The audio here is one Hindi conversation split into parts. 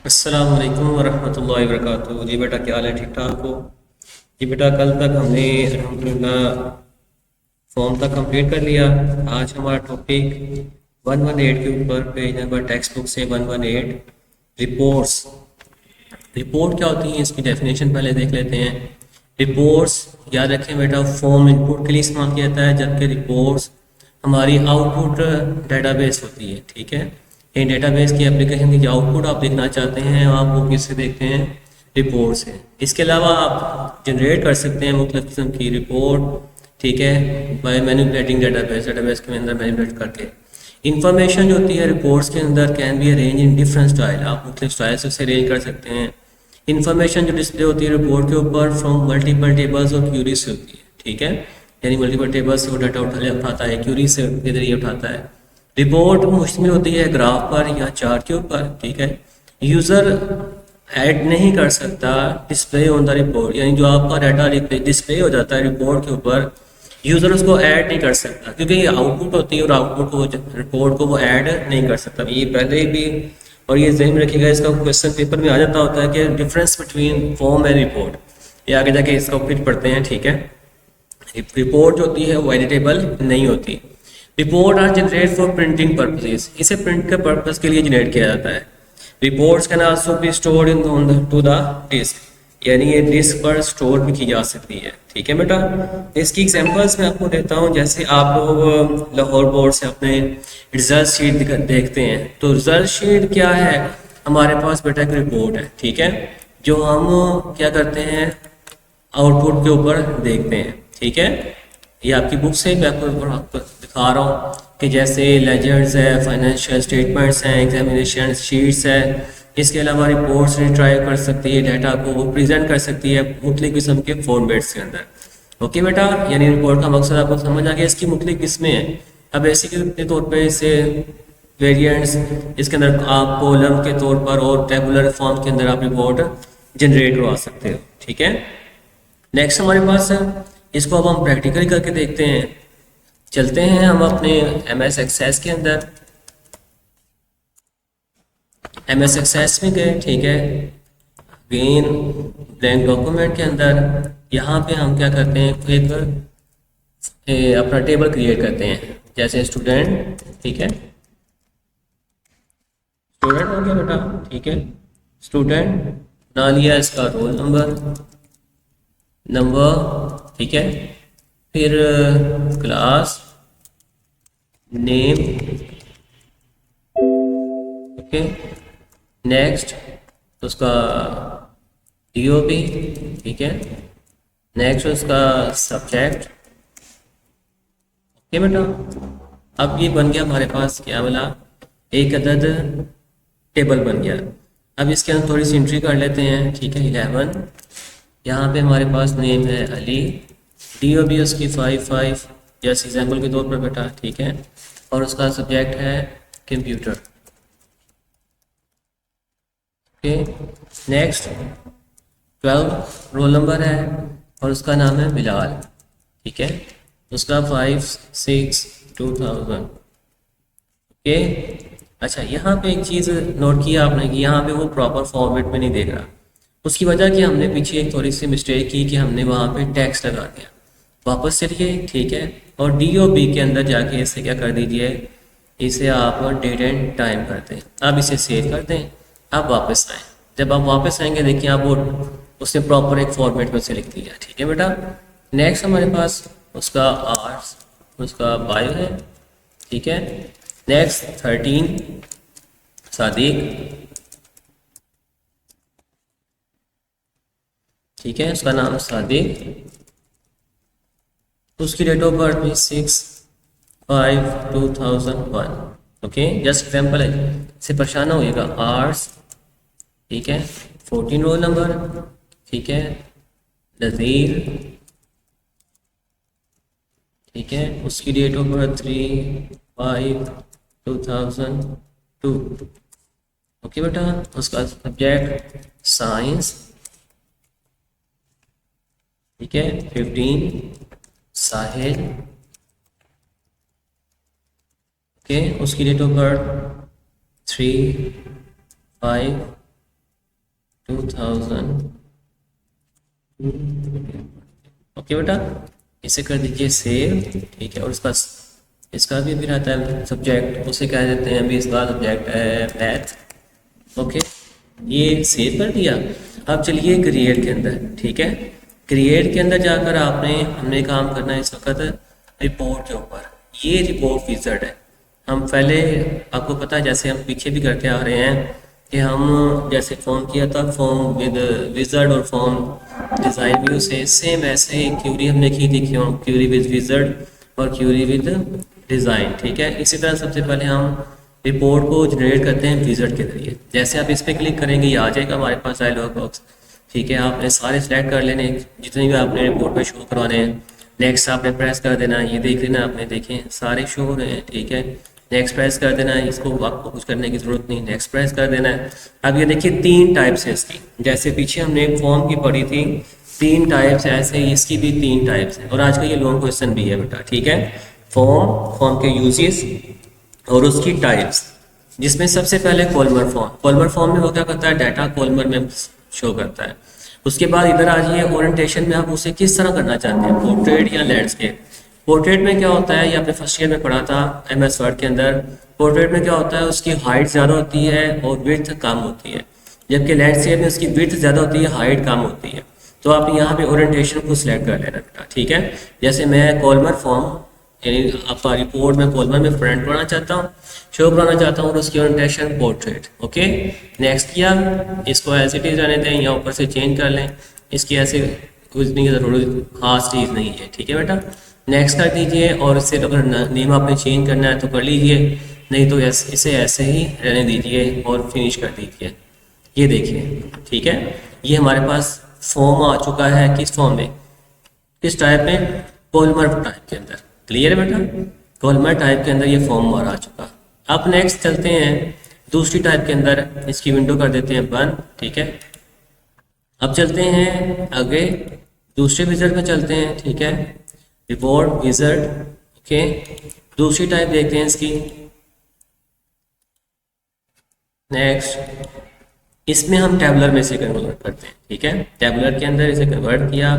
अस्सलाम वालेकुम वरहमतुल्लाहि वबरकातुहू। जी बेटा, क्या हाल है? ठीक ठाक हो? जी बेटा, कल तक हमने अल्हम्दुलिल्लाह फॉर्म तक कंप्लीट कर लिया। आज हमारा टॉपिक 118 के ऊपर पेज नंबर टेक्स्ट बुक से 118 रिपोर्ट्स। रिपोर्ट क्या होती है, इसकी डेफिनेशन पहले देख लेते हैं। रिपोर्ट्स, याद रखें बेटा, फॉर्म इनपुट के लिए इस्तेमाल किया जाता है, जबकि रिपोर्ट्स हमारी आउटपुट डेटाबेस होती है। ठीक है, इन डेटाबेस की एप्लीकेशन की जो आउटपुट आप देखना चाहते हैं आप वो किससे देखते हैं? रिपोर्ट से। इसके अलावा आप जनरेट कर सकते हैं मुख्तलिफ किस्म की रिपोर्ट, ठीक है, बाय मैनिपुलेटिंग डेटाबेस, डेटाबेस के अंदर मैनिपुलेट करके। इंफॉर्मेशन जो होती है रिपोर्ट्स के अंदर can be arrange in different style, आप मुख्तलिफ स्टाइल से उसे अरेंज कर सकते हैं। इंफॉर्मेशन जो डिस्प्ले होती है रिपोर्ट के ऊपर फ्रॉम मल्टीपल टेबल्स और क्यूरी से होती है। ठीक है, यानी मल्टीपल टेबल से वो डाटा उठाता है, क्यूरी से के जरिए उठाता है। रिपोर्ट मुश्तमिल होती है ग्राफ पर या चार्ट के ऊपर। ठीक है, यूज़र ऐड नहीं कर सकता डिस्प्ले ऑन द रिपोर्ट, यानी जो आपका डाटा डिस्प्ले हो जाता है रिपोर्ट के ऊपर, यूज़र उसको ऐड नहीं कर सकता क्योंकि ये आउटपुट होती है और आउटपुट को रिपोर्ट को वो ऐड नहीं कर सकता। ये पहले भी, और ये ज़हन में रखिएगा, इसका क्वेश्चन पेपर में आ जाता होता है कि difference between form and report. ये आगे जाके इसका फिर पढ़ते हैं। ठीक है, रिपोर्ट जो होती है वो एडिटेबल नहीं होती। Report are generate for printing purposes, इसे प्रिंट के पर्पस के लिए जनरेट किया जाता है। Reports can also be stored into the disk, यानी ये डिस्क पर स्टोर भी की जा सकती है। ठीक है बेटा, इसकी एग्जांपल्स मैं आपको देता हूँ। जैसे आप लोग लाहौर बोर्ड से अपने रिजल्ट शीट देखते हैं, तो रिजल्ट शीट क्या है? हमारे पास बेटा एक रिपोर्ट है। ठीक है, जो हम क्या करते हैं, आउटपुट के ऊपर देखते हैं। ठीक है, ये आपकी बुक से मैं आपको दिखा रहा हूँ कि जैसे लेजर्स है, फाइनेंशियल स्टेटमेंट्स हैं, एग्जामिनेशन शीट्स है। इसके अलावा रिपोर्ट्स रिट्राइव कर सकती है, डाटा को वो प्रेजेंट कर सकती है मुख्तलिफ किस्म के फॉर्मेट्स के अंदर। ओके बेटा, यानी रिपोर्ट का मकसद आपको समझ आ गया। इसकी मुख्तलिफ किस्में हैं। अब बेसिक के तौर पर इसे वेरिएंट्स, इसके अंदर आप कॉलम के तौर पर और टेबुलर फॉर्म के अंदर आप रिपोर्ट जनरेट करवा सकते हो। ठीक है, नेक्स्ट हमारे पास है, इसको अब हम प्रैक्टिकली करके देखते हैं। चलते हैं हम अपने MS एक्सेस के अंदर। MS एक्सेस में गए। ठीक है, अगेन ब्लैंक डॉक्यूमेंट के अंदर यहाँ पे हम क्या करते हैं, अपना टेबल क्रिएट करते हैं। जैसे स्टूडेंट, ठीक है, स्टूडेंट हो गया बेटा। ठीक है, स्टूडेंट ना लिया, इसका रोल नंबर, ठीक है, फिर क्लास नेम, ओके, नेक्स्ट उसका DOB, ठीक है, नेक्स्ट उसका सब्जेक्ट। ओके बेटा, अब ये बन गया हमारे पास, क्या बोला, एक अदद टेबल बन गया। अब इसके अंदर थोड़ी सी एंट्री कर लेते हैं। ठीक है, 11, यहाँ पे हमारे पास नेम है अली, DOB उसकी 5 जैसे एग्जाम्पल के तौर पर बेटा। ठीक है, और उसका सब्जेक्ट है computer. Okay, next 12 roll number है और उसका नाम है बिलाल। ठीक है, उसका 5/6/2000। ओके, अच्छा, यहाँ पे एक चीज़ नोट किया आपने कि यहाँ पे वो प्रॉपर फॉर्मेट में नहीं देख रहा। उसकी वजह कि हमने पीछे एक थोड़ी सी मिस्टेक की कि हमने वहाँ पे टैक्स लगा दिया। वापस चलिए, ठीक है, और DOB के अंदर जाके इसे क्या कर दीजिए, इसे आप डेट एंड टाइम कर दें। अब इसे सेव कर दें, अब वापस आएँ। जब आप वापस आएंगे देखिए आप वो उसने प्रॉपर एक फॉर्मेट में से लिख दिया। ठीक है बेटा, नेक्स्ट हमारे पास उसका आर्ट्स, उसका बायो है। ठीक है, नेक्स्ट 13 सादिक। ठीक है, उसका नाम सादिक, उसकी डेट ऑफ बर्थ भी 6/5/2001। ओके, जस्ट एग्जाम्पल है, इससे परेशान होइएगा। आर्ट्स, ठीक है, 14 रोल नंबर। ठीक है, नज़ीर, ठीक है, उसकी डेट ऑफ बर्थ 3/5/2002। ओके बेटा, उसका सब्जेक्ट साइंस। ठीक है, 15 साहिल। ओके, उसकी डेट ऑफ बर्थ 3/5/2002। 2000। ओके बेटा, इसे कर दीजिए सेव, ठीक है। और इसका भी रहता है सब्जेक्ट, उसे कह देते हैं अभी इसका सब्जेक्ट है मैथ। ओके, ये सेव कर दिया। अब चलिए क्रिएट के अंदर, ठीक है। क्रिएट के अंदर जाकर हमने काम करना है इस वक्त रिपोर्ट के ऊपर। ये रिपोर्ट विज़ार्ड है। हम पहले, आपको पता है, जैसे हम पीछे भी करते आ रहे हैं कि हम जैसे फॉर्म किया था, फॉर्म विद विज़ार्ड और फॉर्म डिज़ाइन व्यू से, सेम ऐसे ही क्यूरी हमने की थी, क्यूरी विद विज़ार्ड और क्यूरी विद डिज़ाइन, ठीक है। इसी तरह सबसे पहले हम रिपोर्ट को जनरेट करते हैं विज़ार्ड के जरिए। जैसे आप इस पर क्लिक करेंगे, ये आ जाएगा हमारे पास डायलॉग बॉक्स, ठीक है। आपने सारे सेलेक्ट कर लेने जितने भी आपने रिपोर्ट पे शो करवाने हैं। नेक्स्ट आपने प्रेस कर देना है, ये देख लेना, आपने देखें सारे शो हो रहे हैं, ठीक है। नेक्स्ट प्रेस कर देना है, इसको आपको कुछ करने की ज़रूरत नहीं, नेक्स्ट प्रेस कर देना है। अब ये देखिए 3 टाइप्स है इसकी, जैसे पीछे हमने एक फॉर्म की पढ़ी थी, 3 टाइप्स है, ऐसे इसकी भी 3 टाइप्स है। और आज का ये लॉन्ग क्वेश्चन भी है बेटा, ठीक है। फॉर्म के यूजेस और उसकी टाइप्स, जिसमें सबसे पहले कॉलमर फॉर्म में वो क्या करता है, डाटा कॉलमर में शो करता है। उसके बाद इधर आ जाइए, ओरिएंटेशन में आप उसे किस तरह करना चाहते हैं, पोर्ट्रेट या लैंडस्केप। पोर्ट्रेट में क्या होता है, ये आपने फर्स्ट ईयर में पढ़ा था MS वर्ड के अंदर। पोर्ट्रेट में क्या होता है, उसकी हाइट ज़्यादा होती है और विड्थ कम होती है, जबकि लैंडस्केप में उसकी विड्थ ज़्यादा होती है, हाइट कम होती है। तो आप यहाँ पे ओरिएंटेशन को सिलेक्ट कर लेना बेटा, ठीक है। जैसे मैं कॉलमर फॉर्म, यानी आपका रिपोर्ट में कॉलमर में फ्रंट बनाना चाहता हूँ, शो बनाना चाहता हूँ, और उसकी ओरिएंटेशन पोर्ट्रेट। ओके, नेक्स्ट किया, इसको एज इट इज रहने दें या ऊपर से चेंज कर लें, इसकी ऐसे कुछ नहीं की ज़रूरत, खास चीज़ नहीं है, ठीक है बेटा। नेक्स्ट कर दीजिए, और इससे अगर नेम आपने चेंज करना है तो कर लीजिए, नहीं तो इसे ऐसे ही रहने दीजिए और फिनिश कर दीजिए। ये देखिए, ठीक है, ये हमारे पास फॉर्म आ चुका है। किस फॉर्म में, किस टाइप में, कॉलमर टाइप के अंदर। क्लियर है बेटा, कॉलमर टाइप के अंदर ये फॉर्म हमारा आ चुका। अब नेक्स्ट चलते हैं दूसरी टाइप के अंदर, इसकी विंडो कर देते हैं बंद, ठीक है। अब चलते हैं आगे, दूसरे विज़ार्ड में चलते हैं, ठीक है, रिपोर्ट विज़ार्ड। ओके, दूसरी टाइप देखते हैं इसकी। नेक्स्ट, इसमें हम टैबुलर में से कन्वर्ट करते हैं, ठीक है। टैबुलर के अंदर इसे कन्वर्ट किया,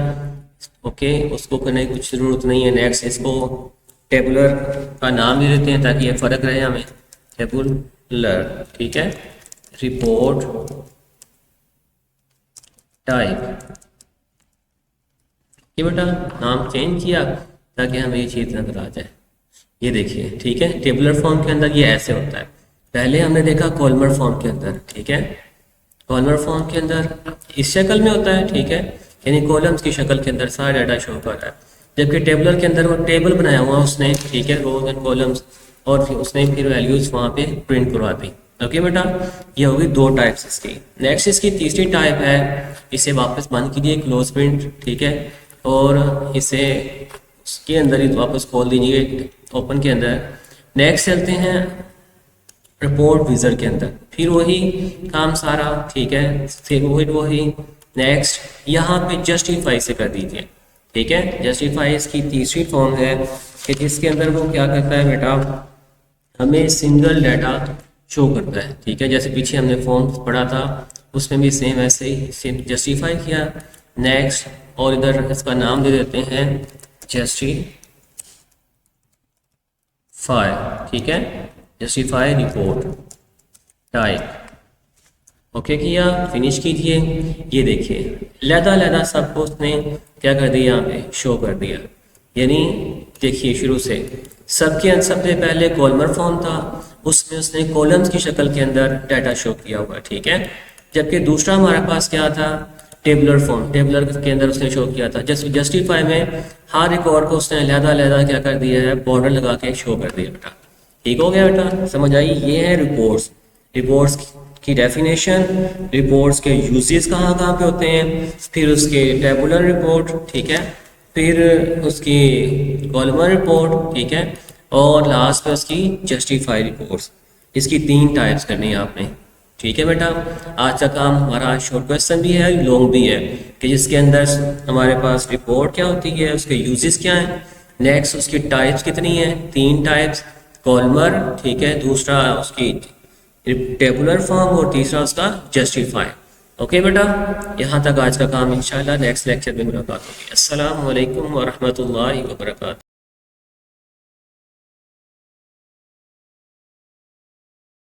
ओके, उसको करने की कुछ ज़रूरत नहीं है। नेक्स्ट, इसको टेबुलर का नाम दे देते हैं ताकि ये फ़र्क रहे हमें, टेबुलर, ठीक है। रिपोर्ट टाइप, ये बेटा नाम चेंज किया ताकि हमें ये चीज़ नजर आ जाए। ये देखिए, ठीक है, टेबुलर फॉर्म के अंदर ये ऐसे होता है। पहले हमने देखा कॉलमर फॉर्म के अंदर, ठीक है। कॉलमर फॉर्म के अंदर इस शक्ल में होता है, ठीक है, यानी कॉलम्स की शक्ल के अंदर सारा डाटा शो कर रहा है, जबकि टेबुलर के अंदर वो टेबल बनाया हुआ उसने, ठीक है, रोज एंड कॉलम्स, और फिर उसने फिर वैल्यूज वहाँ पे प्रिंट करवा दी। ओके बेटा, ये होगी 2 टाइप्स इसकी। नेक्स्ट इसकी तीसरी टाइप है, इसे वापस बंद कीजिए, क्लोज प्रिंट, ठीक है, और इसे उसके अंदर ही वापस खोल दीजिए ओपन के अंदर। नेक्स्ट चलते हैं रिपोर्ट विज़ार्ड के अंदर, फिर वही काम सारा, ठीक है, फिर वही। नेक्स्ट यहाँ पे जस्टिफाई से कर दीजिए, ठीक है। जस्टिफाई इसकी तीसरी फॉर्म है कि जिसके अंदर वो क्या करता है बेटा, हमें सिंगल डाटा शो करता है, ठीक है। जैसे पीछे हमने फॉर्म पढ़ा था, उसमें भी सेम ऐसे ही जस्टिफाई किया। नेक्स्ट, और इधर इसका नाम दे देते हैं जस्टिफाई, ठीक है, जस्टिफाई रिपोर्ट टाइप। ओके किया, फिनिश कीजिए। ये देखिए लहदा सब कुछ उसने क्या कर दिया, यहाँ पे शो कर दिया। यानी देखिए शुरू से सबसे पहले कॉलमर फॉर्म था, उसमें उसने कॉलम्स की शक्ल के अंदर डाटा शो किया हुआ, ठीक है। जबकि दूसरा हमारे पास क्या था, टेबुलर फॉर्म, टेबुलर के अंदर उसने शो किया था। जस्टिफाई में हर रिकॉर्ड को उसने लहदा क्या कर दिया है, बॉर्डर लगा के शो कर दिया बेटा। ठीक हो गया बेटा, समझ आई। ये है रिपोर्ट्स की डेफिनेशन, रिपोर्ट्स के यूजेस कहाँ पे होते हैं, फिर उसके टेबुलर रिपोर्ट, ठीक है, फिर उसकी कॉलमर रिपोर्ट, ठीक है, और लास्ट में उसकी जस्टिफाई रिपोर्ट्स। इसकी 3 टाइप्स करनी है आपने, ठीक है बेटा। आज का काम हमारा शॉर्ट क्वेश्चन भी है, लॉन्ग भी है, कि जिसके अंदर हमारे पास रिपोर्ट क्या होती है, उसके यूजेस क्या हैं, नेक्स्ट उसकी टाइप्स कितनी है, 3 टाइप्स, कॉलमर, ठीक है, दूसरा उसकी टेबुलर फॉर्म और तीसरा उसका जस्टिफाई। ओके बेटा, यहाँ तक आज का काम। इंशाल्लाह नेक्स्ट लेक्चर में मुलाकात होगी। अस्सलाम वालेकुम व रहमतुल्लाहि व बरकातहू।